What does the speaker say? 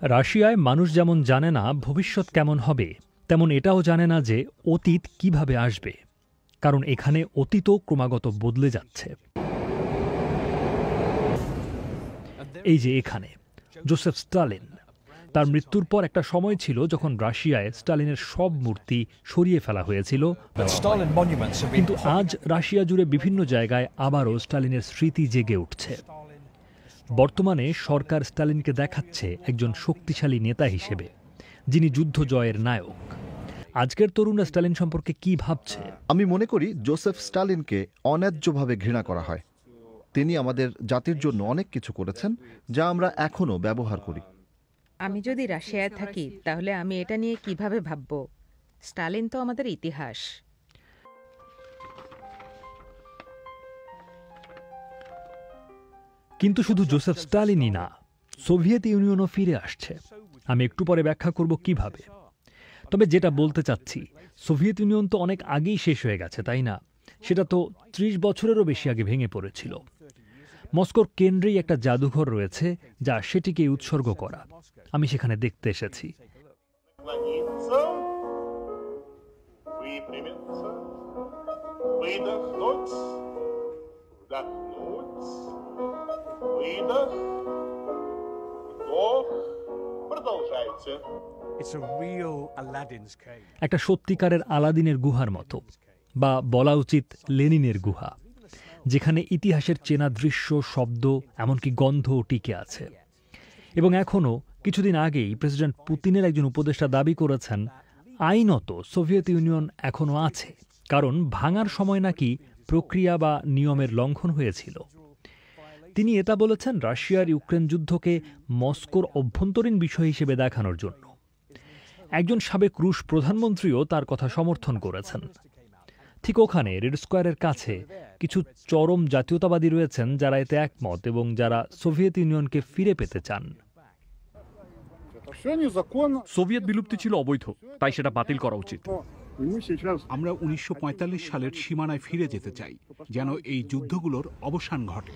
রাশিয়ায় মানুষ যেমন জানে না ভবিষ্যৎ কেমন হবে, তেমন এটাও জানে না যে অতীত কিভাবে আসবে, কারণ এখানে অতীতও ক্রমাগত বদলে যাচ্ছে। এই যে এখানে জোসেফ স্টালিন, তার মৃত্যুর পর একটা সময় ছিল যখন রাশিয়ায় স্টালিনের সব মূর্তি সরিয়ে ফেলা হয়েছিল, কিন্তু আজ রাশিয়া জুড়ে বিভিন্ন জায়গায় আবারও স্টালিনের স্মৃতি জেগে উঠছে। বর্তমানে সরকার স্টালিনকে দেখাচ্ছে একজন শক্তিশালী নেতা হিসেবে, যিনি যুদ্ধ জয়ের নায়ক। আজকের তরুণরা স্টালিন সম্পর্কে কি ভাবছে? আমি মনে করি জোসেফ স্টালিনকে অন্যায্যভাবে ঘৃণা করা হয়। তিনি আমাদের জাতির জন্য অনেক কিছু করেছেন, যা আমরা এখনো ব্যবহার করি। আমি যদি রাশিয়ায় থাকি তাহলে আমি এটা নিয়ে কিভাবে ভাবব? স্টালিন তো আমাদের ইতিহাস। কিন্তু শুধু জোসেফ স্টালিনই না, সোভিয়েত ইউনিয়নও ফিরে আসছে। আমি একটু পরে ব্যাখ্যা করব কিভাবে। তবে যেটা বলতে চাচ্ছি, সোভিয়েত ইউনিয়ন তো অনেক আগেই শেষ হয়ে গেছে, তাই না? সেটা তো 30 বছরেরও বেশি আগে ভেঙে পড়েছিল। মস্কোর কেন্দ্রেই একটা জাদুঘর রয়েছে যা সেটিকে উৎসর্গ করা। আমি সেখানে দেখতে এসেছি। একটা সত্যিকারের আলাদিনের গুহার মতো, বা বলা উচিত লেনিনের গুহা, যেখানে ইতিহাসের চেনা দৃশ্য, শব্দ, এমনকি গন্ধও টিকে আছে। এবং এখনও কিছুদিন আগেই প্রেসিডেন্ট পুতিনের একজন উপদেষ্টা দাবি করেছেন আইনত সোভিয়েত ইউনিয়ন এখনও আছে, কারণ ভাঙার সময় নাকি প্রক্রিয়া বা নিয়মের লঙ্ঘন হয়েছিল। তিনি এটা বলেছেন রাশিয়ার ইউক্রেন যুদ্ধকে মস্কোর অভ্যন্তরীণ বিষয় হিসেবে দেখানোর জন্য। একজন সাবেক রুশ প্রধানমন্ত্রীও তার কথা সমর্থন করেছেন। ঠিক ওখানে রেড স্কোয়ারের কাছে কিছু চরম জাতীয়তাবাদী রয়েছেন যারা এতে একমত এবং যারা সোভিয়েত ইউনিয়নকে ফিরে পেতে চান। সোভিয়েত বিলুপ্তি ছিল অবৈধ, তাই সেটা বাতিল করা উচিত। আমরা 1945 সালের সীমানায় ফিরে যেতে চাই, যেন এই যুদ্ধগুলোর অবসান ঘটে।